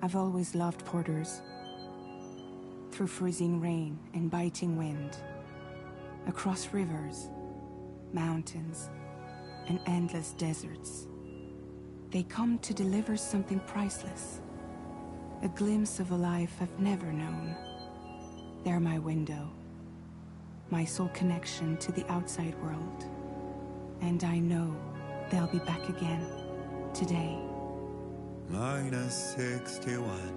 I've always loved porters. Through freezing rain and biting wind, across rivers, mountains, and endless deserts, they come to deliver something priceless. A glimpse of a life I've never known. They're my window, my sole connection to the outside world. And I know they'll be back again, today. -61.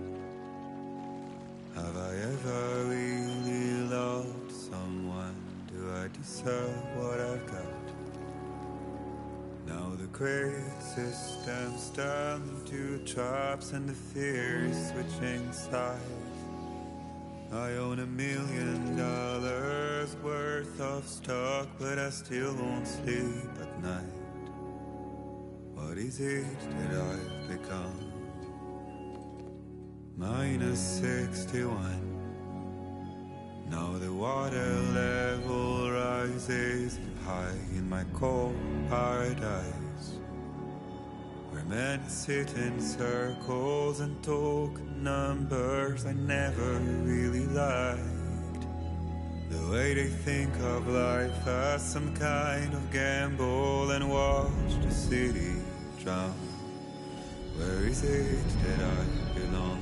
Have I ever really loved someone? Do I deserve what I've got? Now the great systems turn into traps and the fears switching sides. I own $1 million worth of stock, but I still won't sleep at night. What is it that I've become? -61. Now the water level rises high in my cold paradise, where men sit in circles and talk numbers I never really liked. The way they think of life as some kind of gamble and watch the city drown. Where is it that I belong?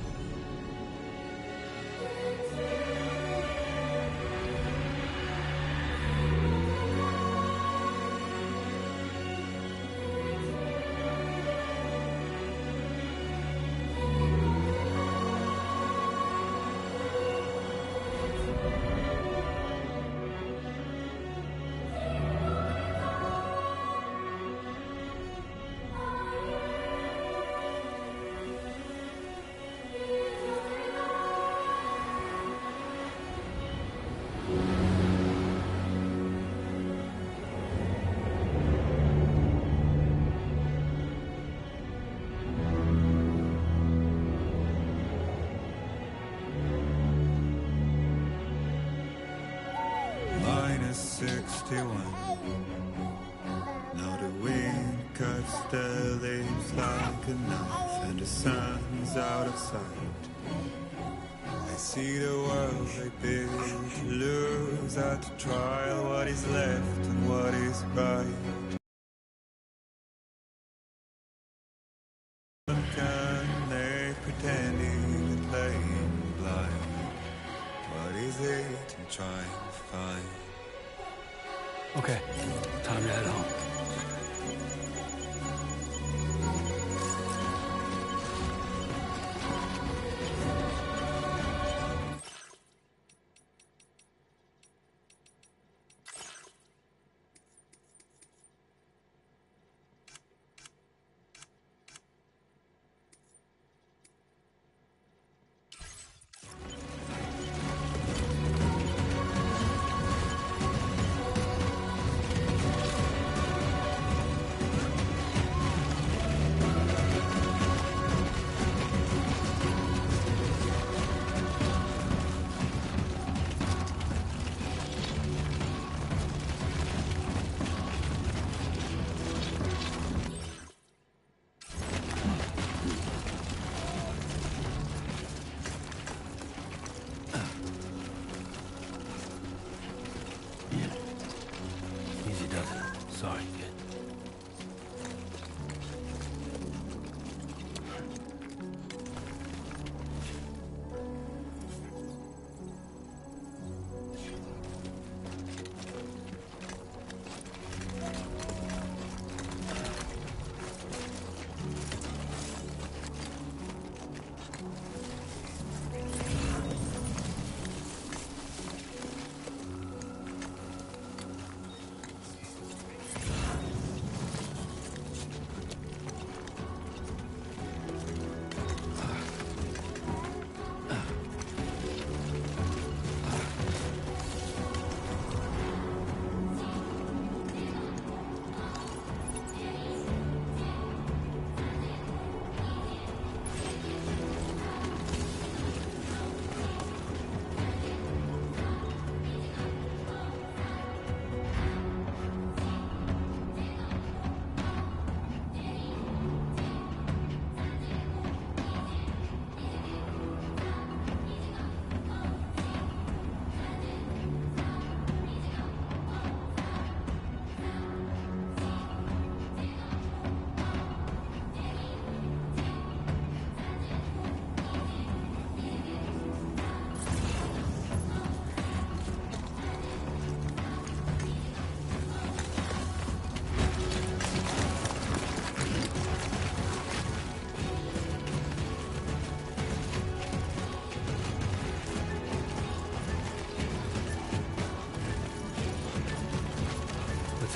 -61. Now the wind cuts the leaves like a knife, and the sun is out of sight. I see the world I built to lose at the trial. What is left and what is right? Can they pretending and playing blind? What is it I'm trying to find? Okay, time to head home.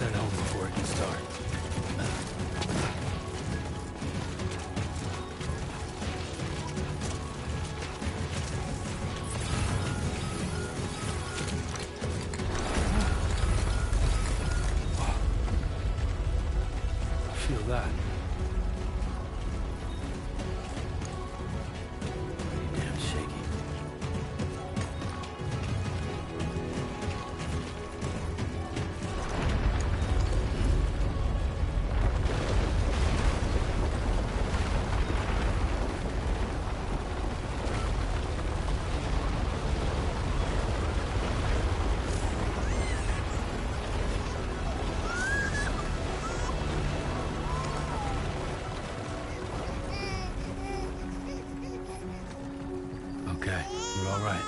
Send home before it gets dark. I feel that. Pretty damn shaky. Okay, you're all right.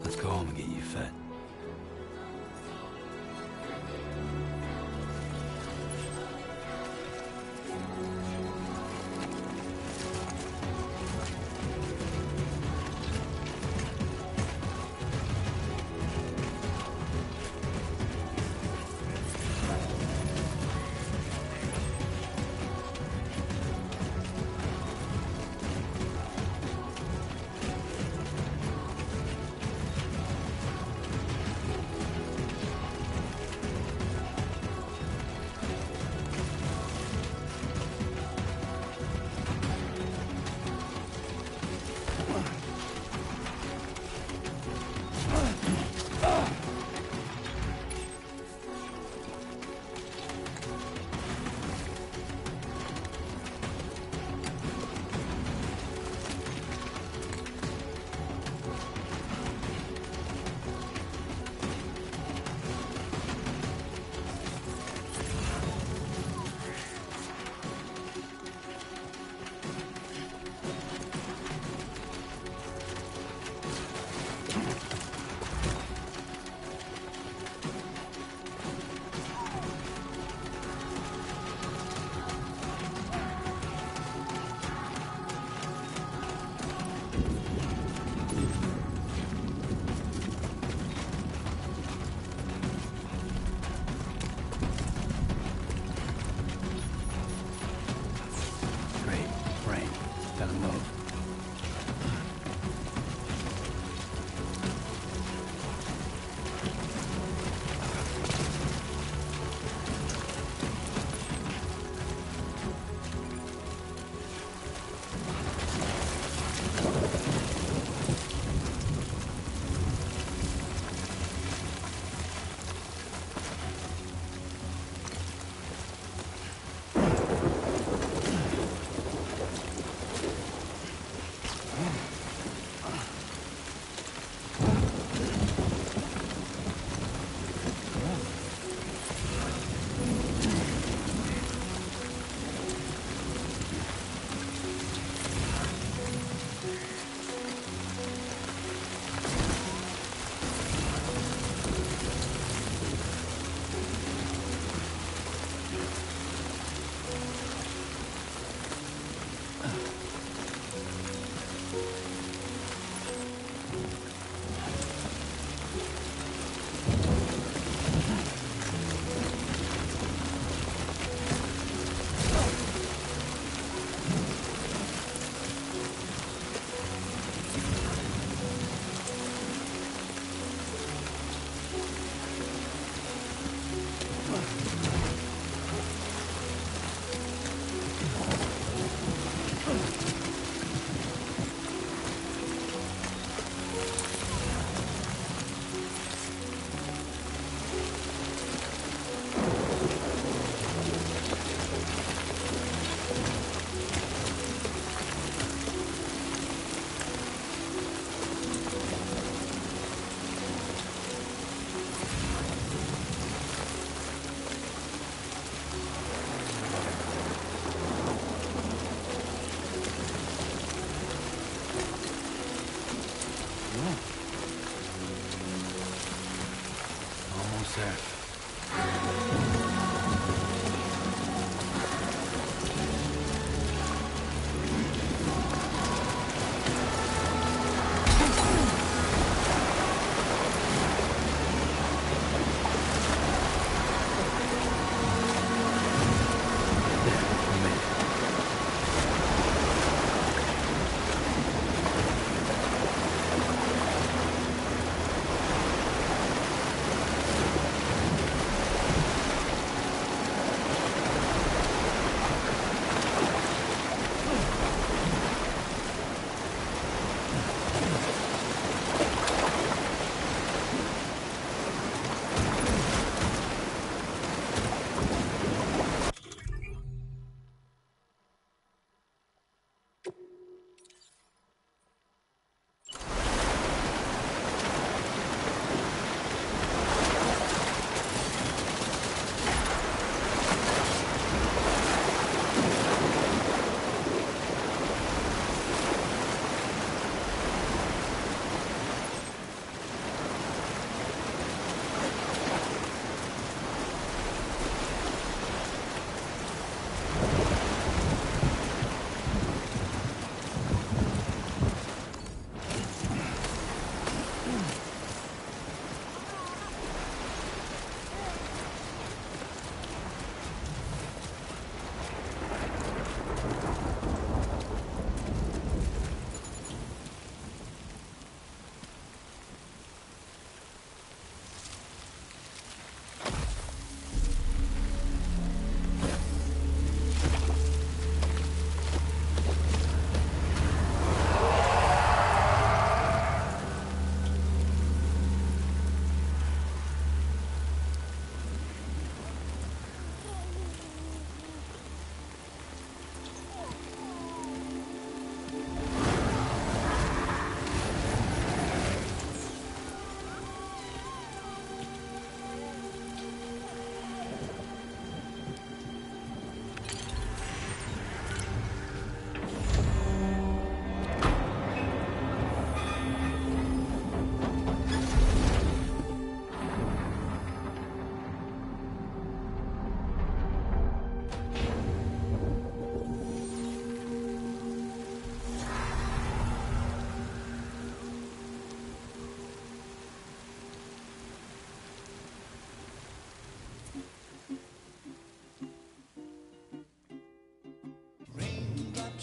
Let's go home and get you fed. Gotta move.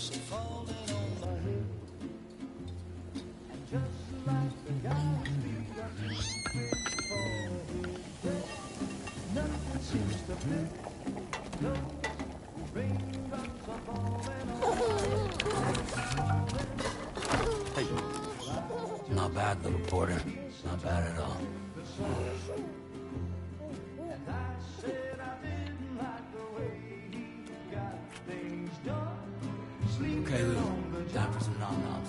Hey. Not bad, little porter. Not bad at all. Okay, Lou. Time for some nom-noms.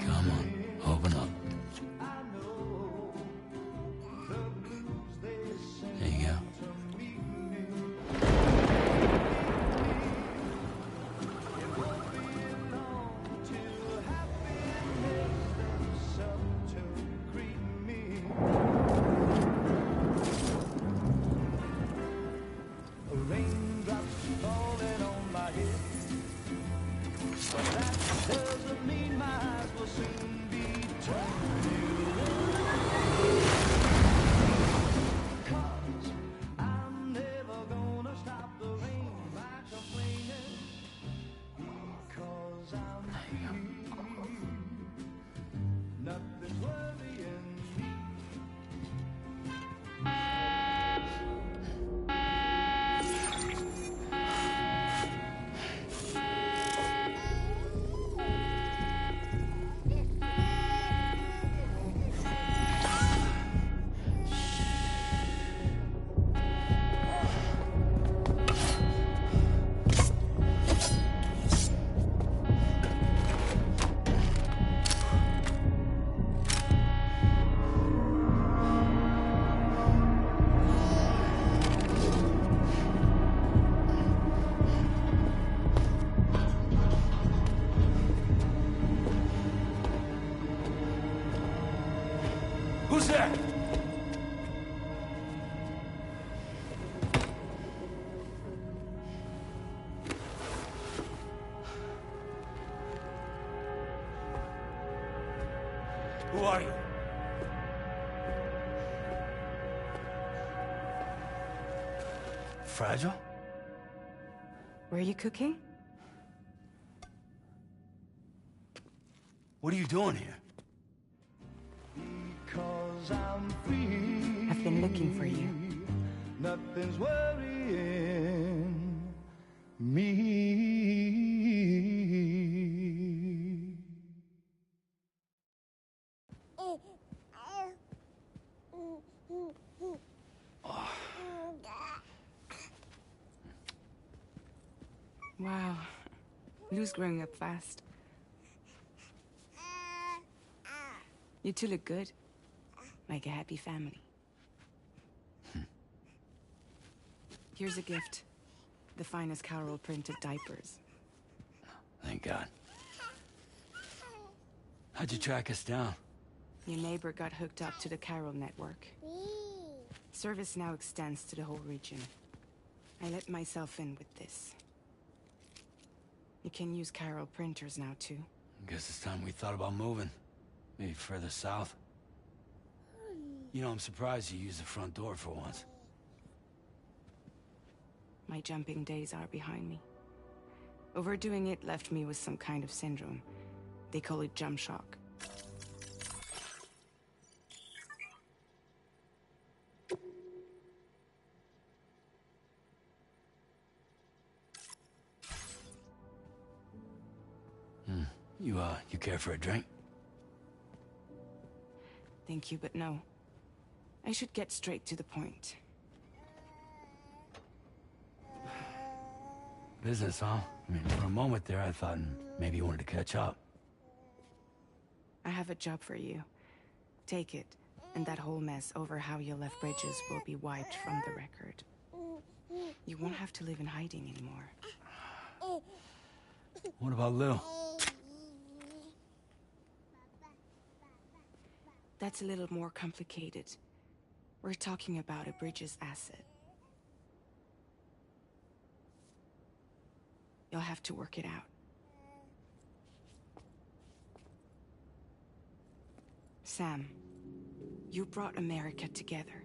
Come on, open up. There you go. Who's there? Who are you? Fragile? Were you cooking? What are you doing here? I've been looking for you. Nothing's worrying me. Wow. Lou's growing up fast. You two look good. Like a happy family. Here's a gift. The finest Carol printed diapers. Thank God. How'd you track us down? Your neighbor got hooked up to the Carol network. Service now extends to the whole region. I let myself in with this. You can use Carol printers now, too. Guess it's time we thought about moving. Maybe further south. You know, I'm surprised you used the front door for once. My jumping days are behind me. Overdoing it left me with some kind of syndrome. They call it jump shock. You care for a drink? Thank you, but no. I should get straight to the point. Business, huh? I mean, for a moment there, I thought maybe you wanted to catch up. I have a job for you. Take it, and that whole mess over how you left Bridges will be wiped from the record. You won't have to live in hiding anymore. What about Lou? That's a little more complicated. We're talking about a Bridges asset. You'll have to work it out. Sam, you brought America together.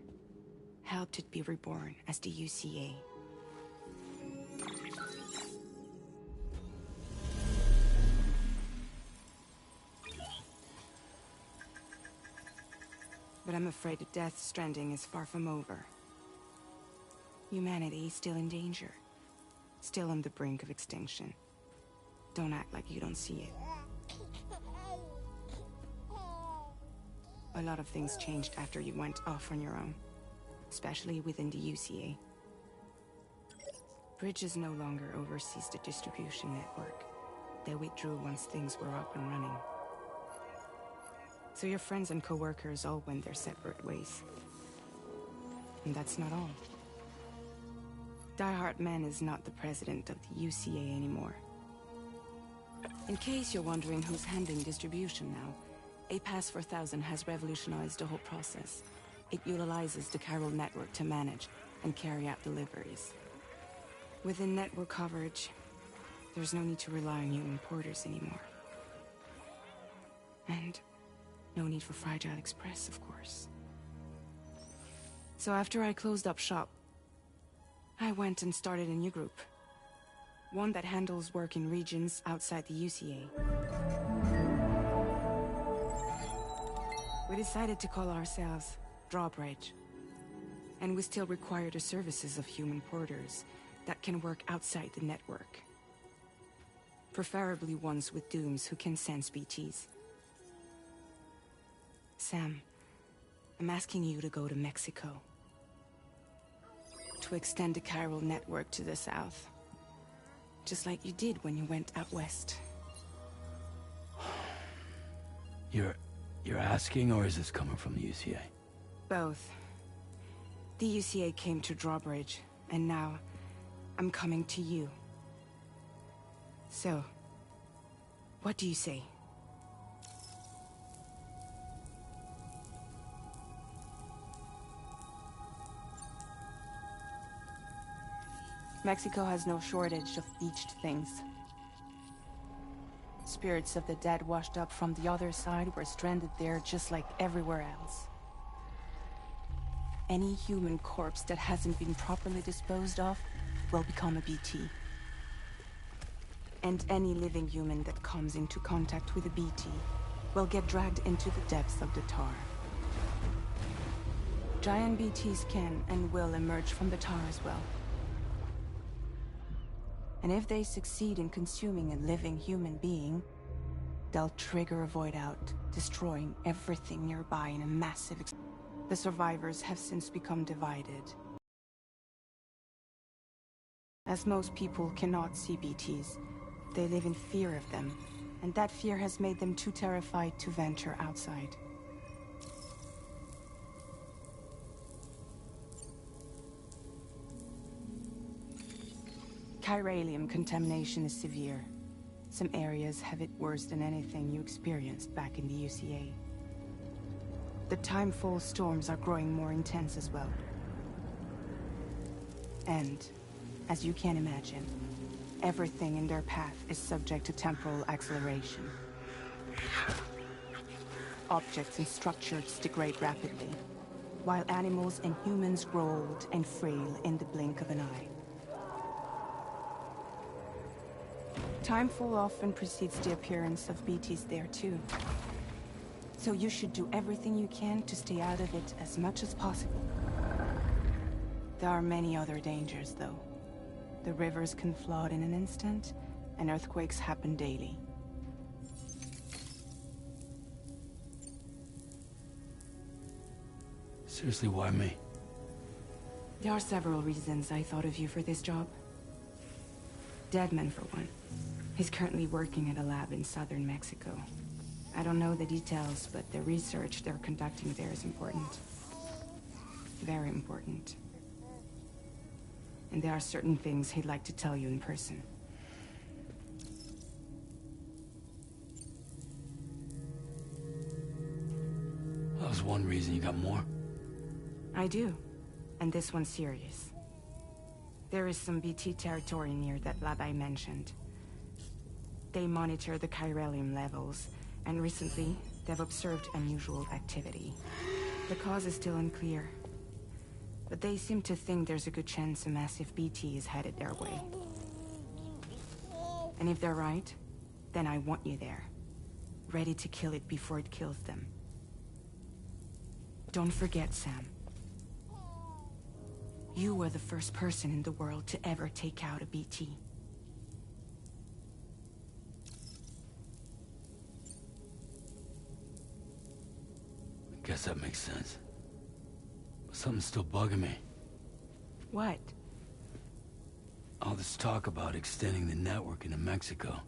helped it be reborn as the UCA. But I'm afraid that Death Stranding is far from over. Humanity is still in danger. Still on the brink of extinction. Don't act like you don't see it. A lot of things changed after you went off on your own. Especially within the UCA. Bridges no longer oversees the distribution network. They withdrew once things were up and running. So your friends and co-workers all went their separate ways. And that's not all. Die Hard Man is not the president of the UCA anymore. In case you're wondering who's handling distribution now, A Pass 4000 has revolutionized the whole process. It utilizes the chiral network to manage and carry out deliveries. Within network coverage, there's no need to rely on human porters anymore. And no need for Fragile Express, of course. So after I closed up shop, I went and started a new group. One that handles work in regions outside the UCA. We decided to call ourselves Drawbridge. And we still require the services of human porters that can work outside the network. Preferably ones with dooms who can sense BTs. Sam, I'm asking you to go to Mexico. To extend the chiral network to the south. Just like you did when you went out west. You're asking, or is this coming from the UCA? Both. The UCA came to Drawbridge, and now I'm coming to you. So, what do you say? Mexico has no shortage of beached things. Spirits of the dead washed up from the other side were stranded there just like everywhere else. Any human corpse that hasn't been properly disposed of will become a BT. And any living human that comes into contact with a BT will get dragged into the depths of the tar. Giant BTs can and will emerge from the tar as well. And if they succeed in consuming a living human being, they'll trigger a void out, destroying everything nearby in a massive The survivors have since become divided. As most people cannot see BTs, they live in fear of them, and that fear has made them too terrified to venture outside. Chiralium contamination is severe. Some areas have it worse than anything you experienced back in the UCA. The timefall storms are growing more intense as well. And, as you can imagine, everything in their path is subject to temporal acceleration. Objects and structures degrade rapidly, while animals and humans grow old and frail in the blink of an eye. Timefall often precedes the appearance of BTs there too. So you should do everything you can to stay out of it as much as possible. There are many other dangers though. The rivers can flood in an instant, and earthquakes happen daily. Seriously, why me? There are several reasons I thought of you for this job. Deadman for one. He's currently working at a lab in southern Mexico. I don't know the details, but the research they're conducting there is important. Very important. And there are certain things he'd like to tell you in person. That was one reason. You got more? I do. And this one's serious. There is some BT territory near that lab I mentioned. They monitor the chiralium levels, and recently, they've observed unusual activity. The cause is still unclear, But they seem to think there's a good chance a massive BT is headed their way. And if they're right, then I want you there, ready to kill it before it kills them. Don't forget, Sam. You were the first person in the world to ever take out a BT. I guess that makes sense. But something's still bugging me. What? All this talk about extending the network into Mexico.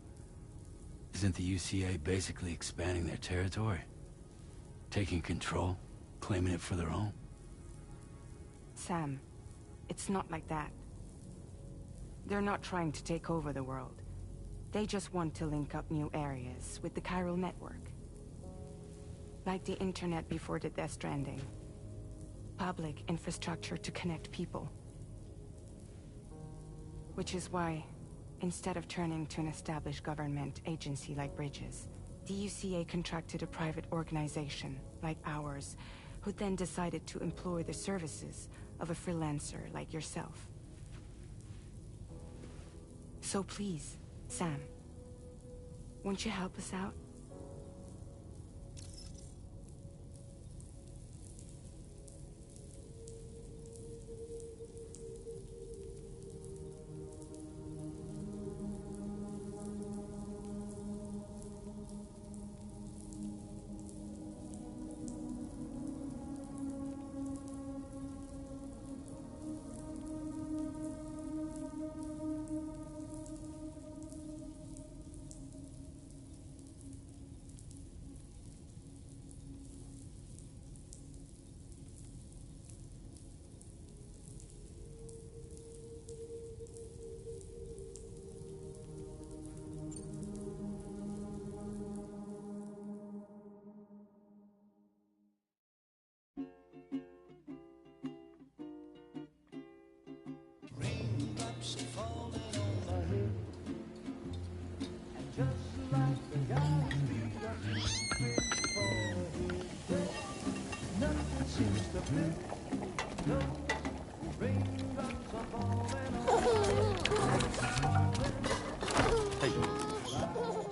Isn't the UCA basically expanding their territory? Taking control? Claiming it for their own? Sam, it's not like that. They're not trying to take over the world. They just want to link up new areas with the chiral network. Like the internet before the Death Stranding. Public infrastructure to connect people. Which is why, instead of turning to an established government agency like Bridges, the UCA contracted a private organization, like ours, who then decided to employ the services of a freelancer like yourself. So please, Sam, won't you help us out?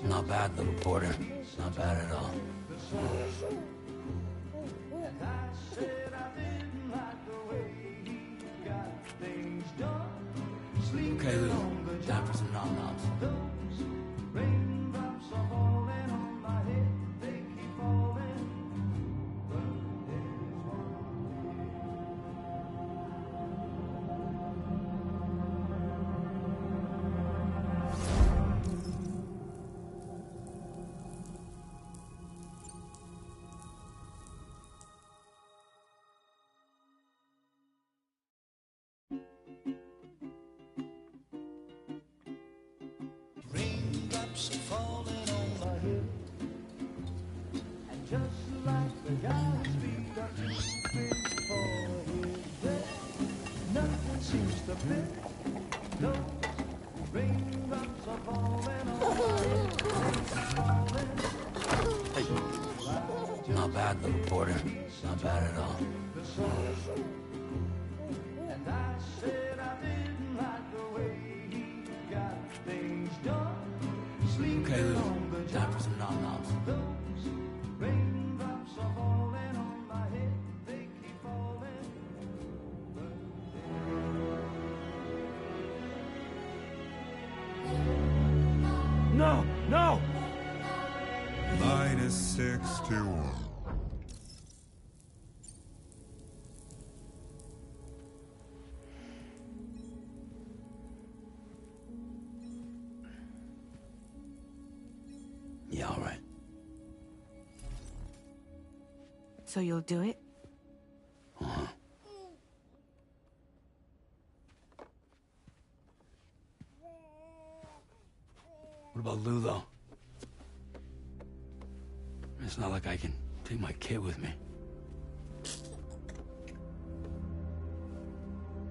Not bad, little porter. Not bad at all. Okay, Lou. Time for some nom-noms. Raindrops are falling on my head, and just like the guy's feet are creeping for his bed, nothing seems to fit. No, raindrops are falling on my head. Falling. Not bad, little porter. Not bad at all. And I said I didn't like the way he got things done. Okay, Lou. Time for some nom-noms. Those raindrops are falling on my head. They keep falling. No! No! -61. Yeah, all right. So you'll do it? Uh-huh. What about Lou, though? It's not like I can take my kid with me.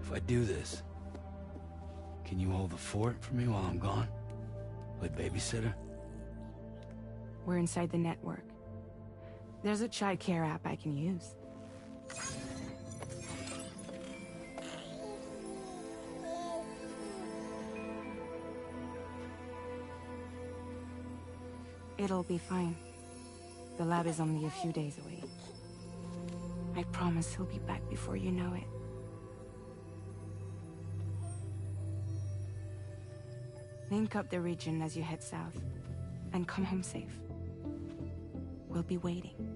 If I do this, can you hold the fort for me while I'm gone? Play babysitter? We're inside the network. There's a child care app I can use. It'll be fine. The lab is only a few days away. I promise he'll be back before you know it. Link up the region as you head south, and come home safe. We'll be waiting.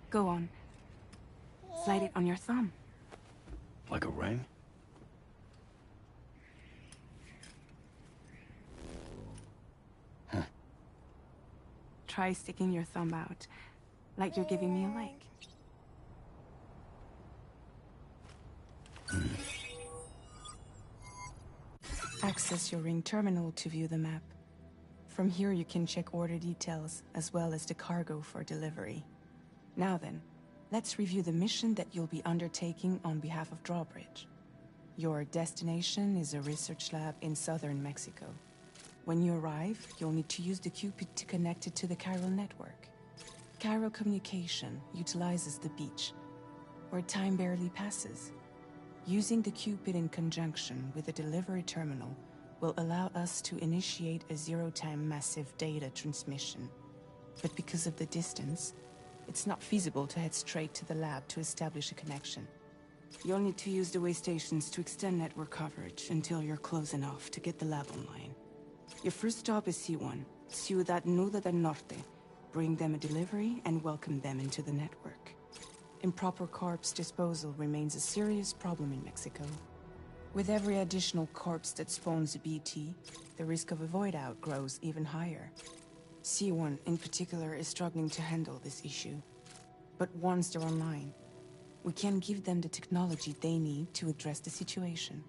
Go on. Slide it on your thumb. Like a ring? Huh. Try sticking your thumb out, like you're giving me a like. Access your ring terminal to view the map. From here you can check order details, as well as the cargo for delivery. Now then, let's review the mission that you'll be undertaking on behalf of Drawbridge. Your destination is a research lab in southern Mexico. When you arrive, you'll need to use the Cupid to connect it to the chiral network. Chiral communication utilizes the beach, where time barely passes. Using the Cupid in conjunction with the delivery terminal will allow us to initiate a zero-time massive data transmission. But because of the distance, it's not feasible to head straight to the lab to establish a connection. You'll need to use the way stations to extend network coverage until you're close enough to get the lab online. Your first stop is C1, Ciudad Nuda del Norte. Bring them a delivery and welcome them into the network. Improper corpse disposal remains a serious problem in Mexico. With every additional corpse that spawns a BT, the risk of a void out grows even higher. C1 in particular is struggling to handle this issue. But once they're online, we can give them the technology they need to address the situation.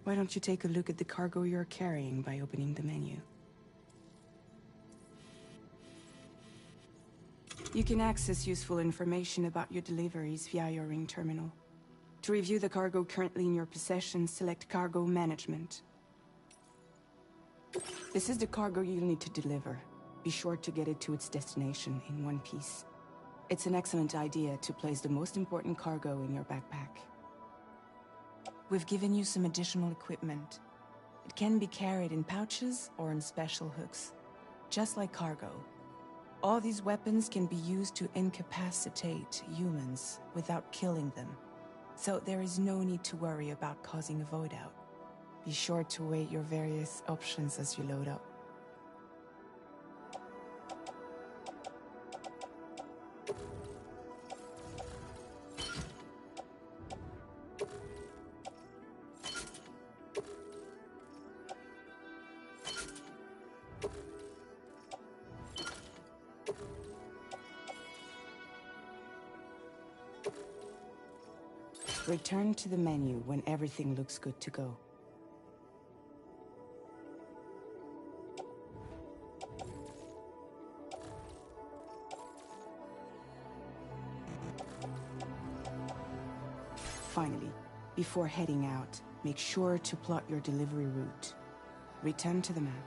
Why don't you take a look at the cargo you're carrying by opening the menu? You can access useful information about your deliveries via your ring terminal. To review the cargo currently in your possession, select Cargo Management. This is the cargo you'll need to deliver. Be sure to get it to its destination in one piece. It's an excellent idea to place the most important cargo in your backpack. We've given you some additional equipment. It can be carried in pouches or in special hooks, just like cargo. All these weapons can be used to incapacitate humans without killing them. So there is no need to worry about causing a void out. Be sure to weigh your various options as you load up. Return to the menu when everything looks good to go. Finally, before heading out, make sure to plot your delivery route. Return to the map.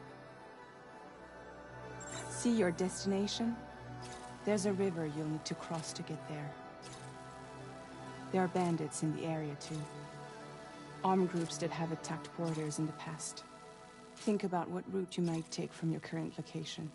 See your destination? There's a river you'll need to cross to get there. There are bandits in the area too. Armed groups that have attacked borders in the past. Think about what route you might take from your current location.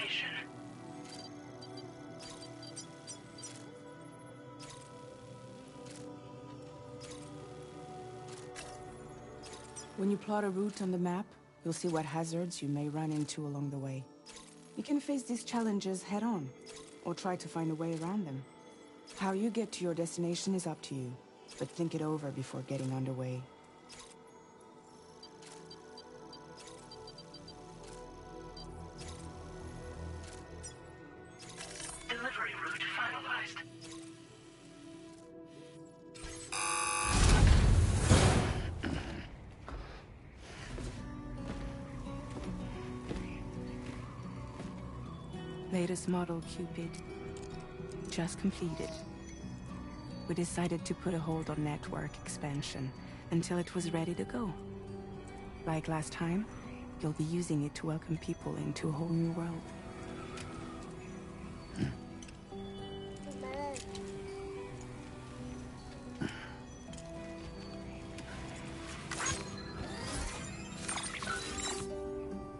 destination. When you plot a route on the map, you'll see what hazards you may run into along the way. You can face these challenges head-on, or try to find a way around them. How you get to your destination is up to you, but think it over before getting underway. Delivery route finalized. Latest model Cupid. Just completed. We decided to put a hold on network expansion until it was ready to go. Like last time, you'll be using it to welcome people into a whole new world.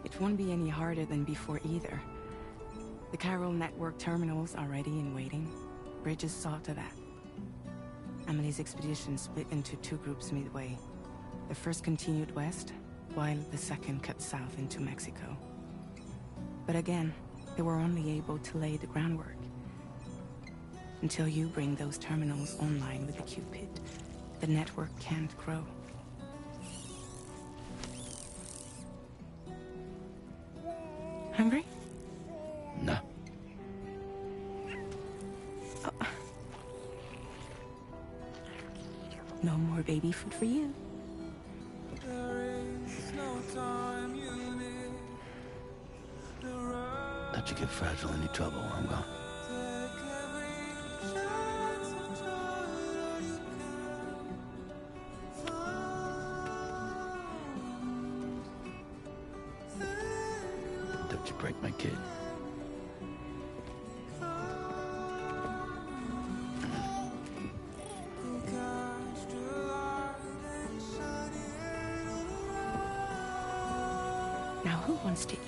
It won't be any harder than before either. The Chiral network terminals are ready and waiting. Bridges saw to that. Emily's expedition split into two groups midway. The first continued west, while the second cut south into Mexico. But again, they were only able to lay the groundwork. Until you bring those terminals online with the Cupid, the network can't grow. Hungry? No. No more baby food for you. Let you get fragile any trouble while I'm gone. Don't you break my kid. Now who wants to eat?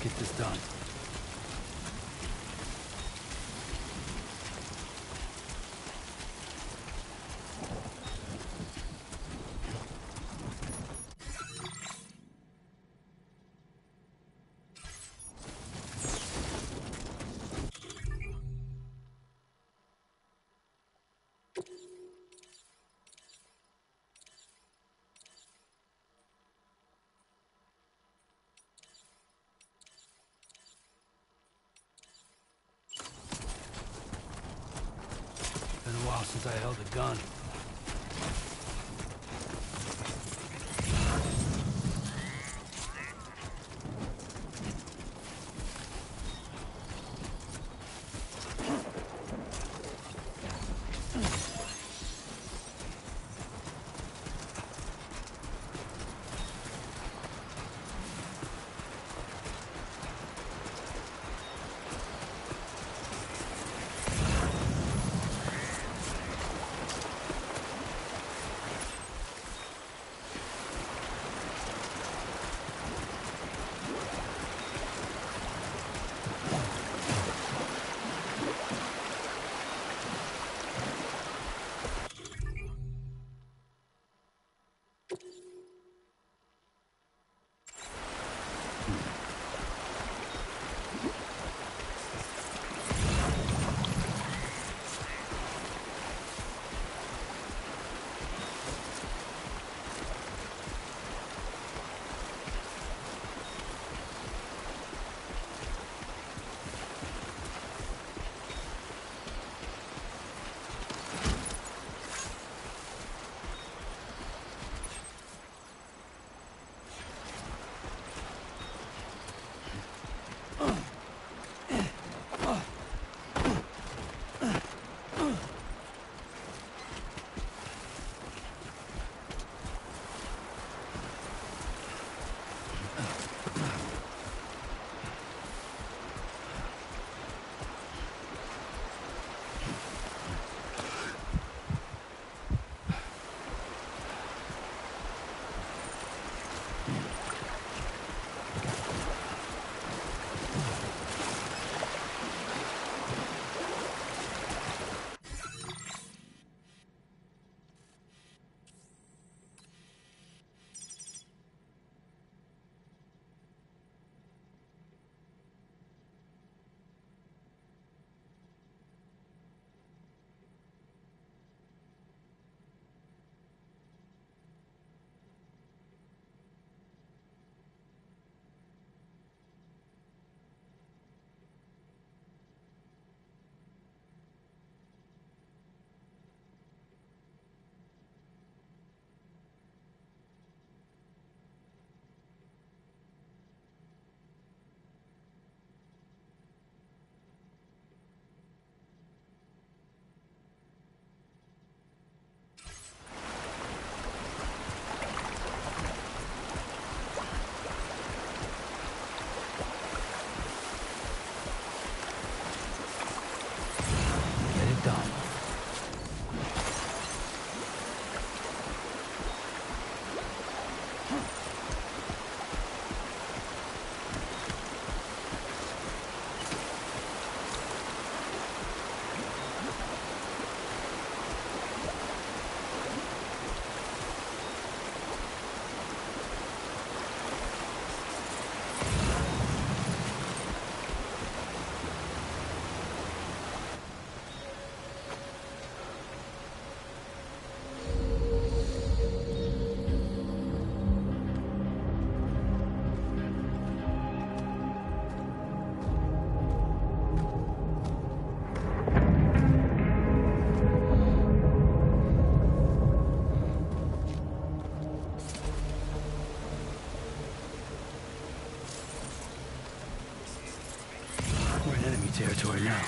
Let's get this done. Been a while since I held a gun. territory now.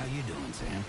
How you doing, Sam?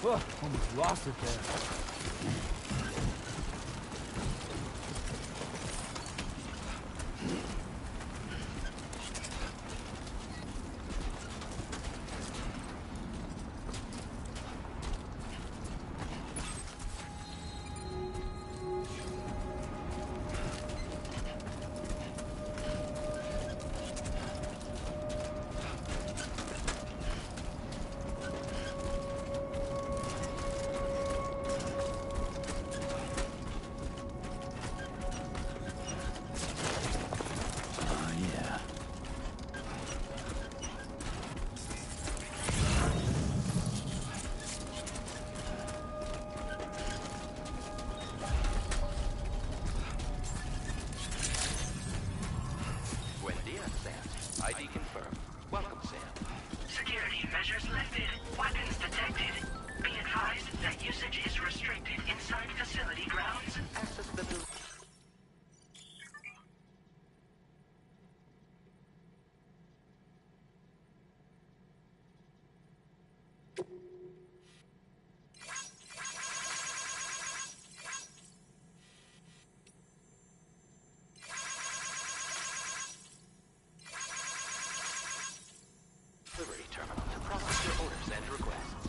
Whoa, almost lost it there. ID confirmed. Welcome, Sam. Security measures lifted. Weapons detected. Be advised that usage is restricted inside facility grounds. Access the new... delivery terminal to process your orders and requests.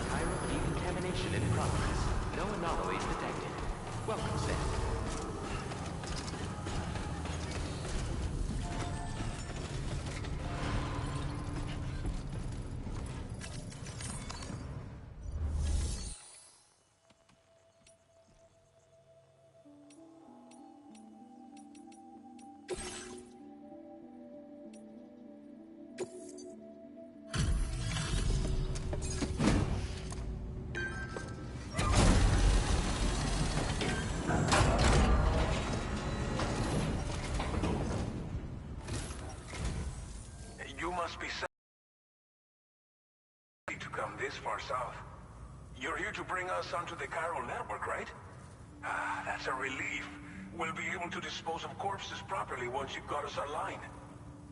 Chiral decontamination in progress. No anomalies detected. Welcome, Sam. You must be to come this far south. You're here to bring us onto the chiral network, right? Ah, that's a relief. We'll be able to dispose of corpses properly once you've got us online.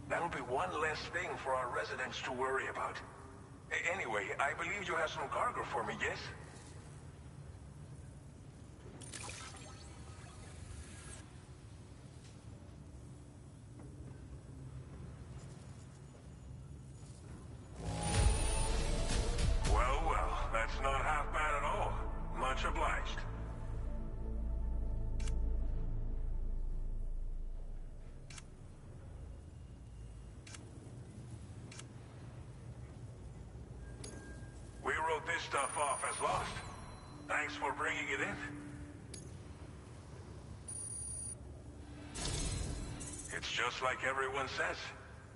That'll be one less thing for our residents to worry about. Anyway, I believe you have some cargo for me, yes? Well, that's not half bad at all. Much obliged. We wrote this stuff off as lost. Thanks for bringing it in. It's just like everyone says.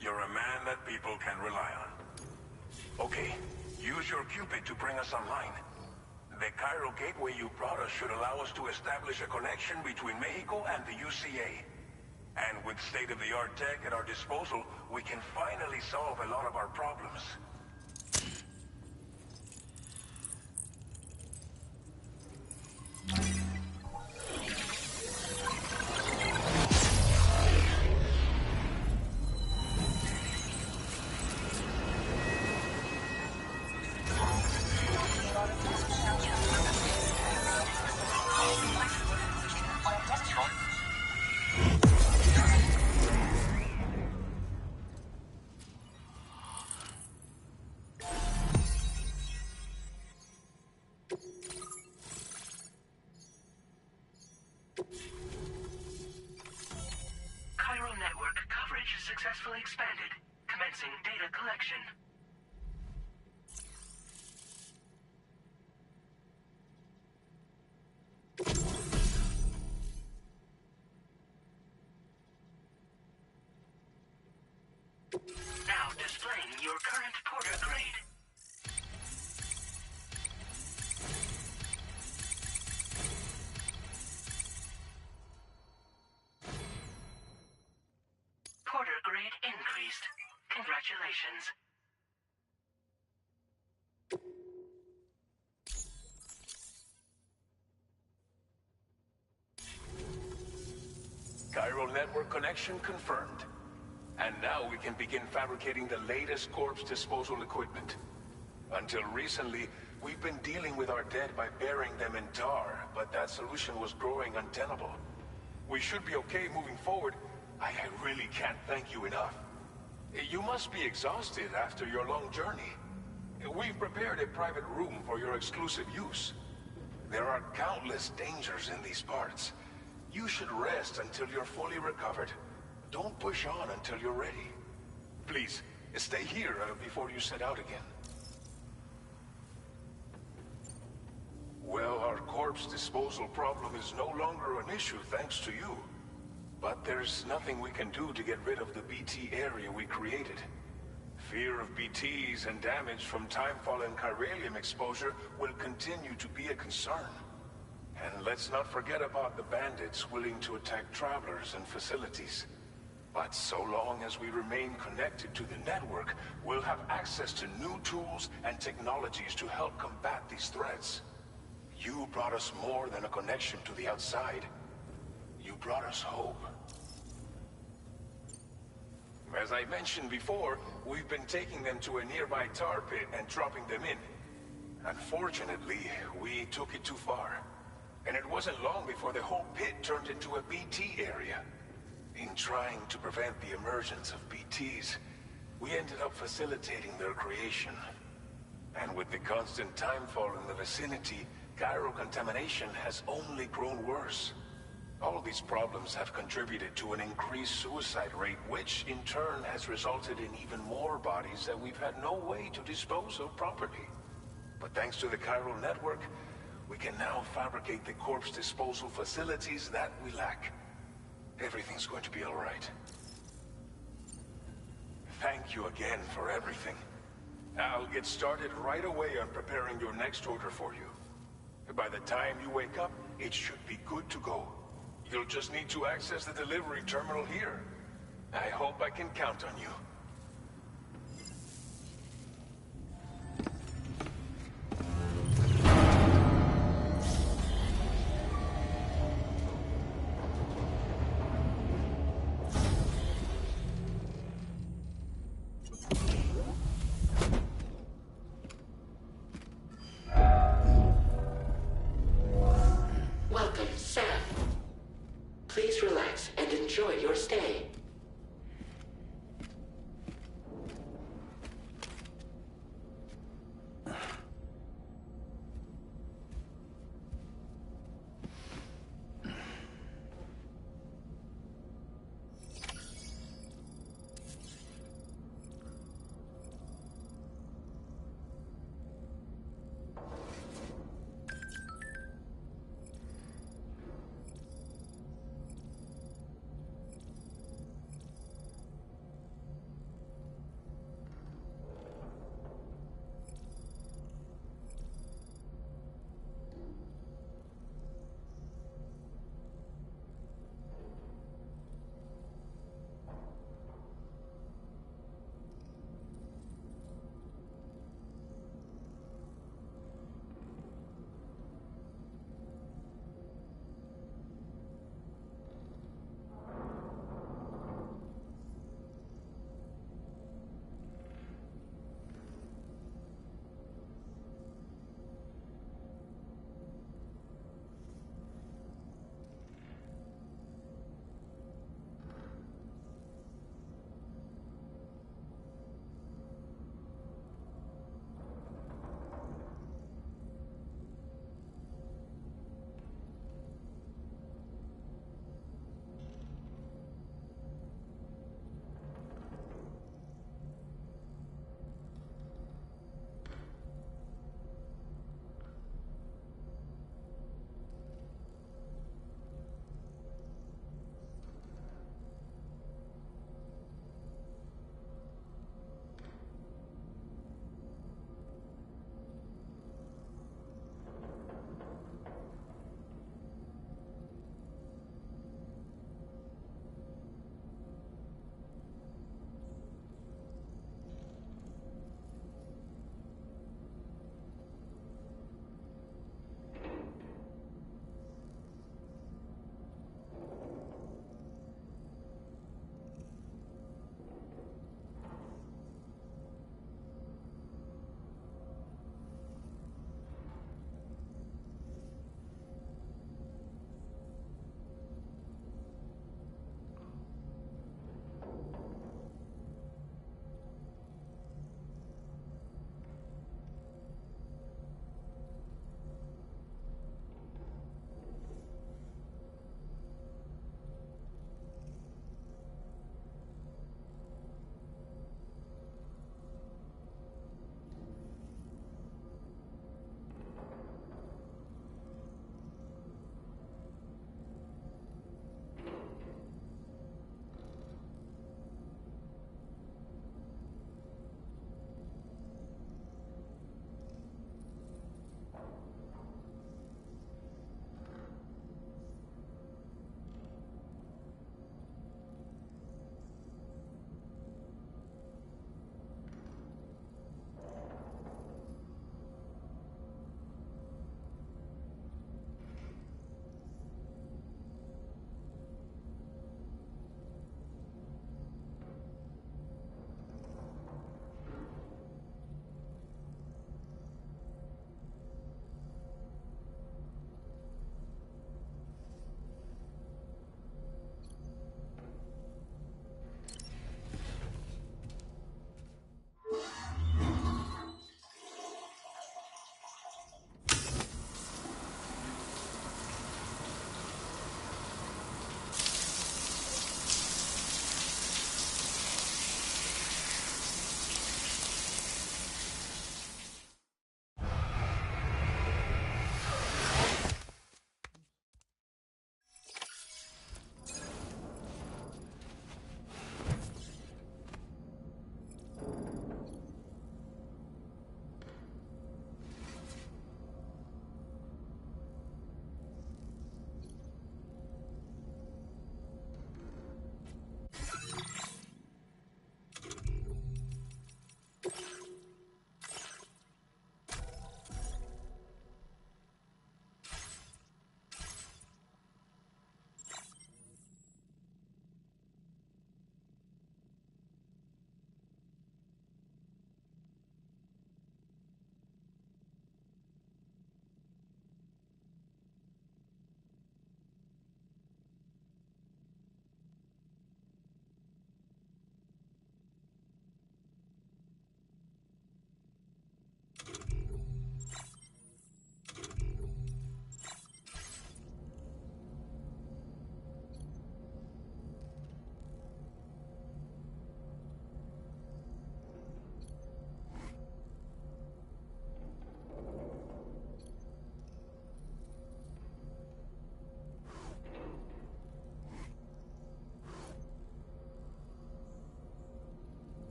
You're a man that people can rely on. Okay, use your Cupid to bring us online. The chiral gateway you brought us should allow us to establish a connection between Mexico and the UCA. And with state-of-the-art tech at our disposal, we can finally solve a lot of our problems. Chiral network coverage successfully expanded. Commencing data collection. Now displaying your current porter grade. passed. Congratulations. Chiral network connection confirmed. And now we can begin fabricating the latest corpse disposal equipment. Until recently, we've been dealing with our dead by burying them in tar, but that solution was growing untenable. We should be okay moving forward. I really can't thank you enough. You must be exhausted after your long journey. We've prepared a private room for your exclusive use. There are countless dangers in these parts. You should rest until you're fully recovered. Don't push on until you're ready. Please, stay here before you set out again. Well, our corpse disposal problem is no longer an issue thanks to you. But there's nothing we can do to get rid of the BT area we created. Fear of BTs and damage from timefall and chiralium exposure will continue to be a concern. And let's not forget about the bandits willing to attack travelers and facilities. But so long as we remain connected to the network, we'll have access to new tools and technologies to help combat these threats. You brought us more than a connection to the outside. You brought us hope. As I mentioned before, we've been taking them to a nearby tar pit and dropping them in. Unfortunately, we took it too far. And it wasn't long before the whole pit turned into a BT area. In trying to prevent the emergence of BTs, we ended up facilitating their creation. And with the constant timefall in the vicinity, chiral contamination has only grown worse. All these problems have contributed to an increased suicide rate, which in turn has resulted in even more bodies that we've had no way to dispose of properly. But thanks to the chiral network, we can now fabricate the corpse disposal facilities that we lack. Everything's going to be all right. Thank you again for everything. I'll get started right away on preparing your next order for you. By the time you wake up, it should be good to go. You'll just need to access the delivery terminal here. I hope I can count on you. Welcome, Sam. Please relax and enjoy your stay.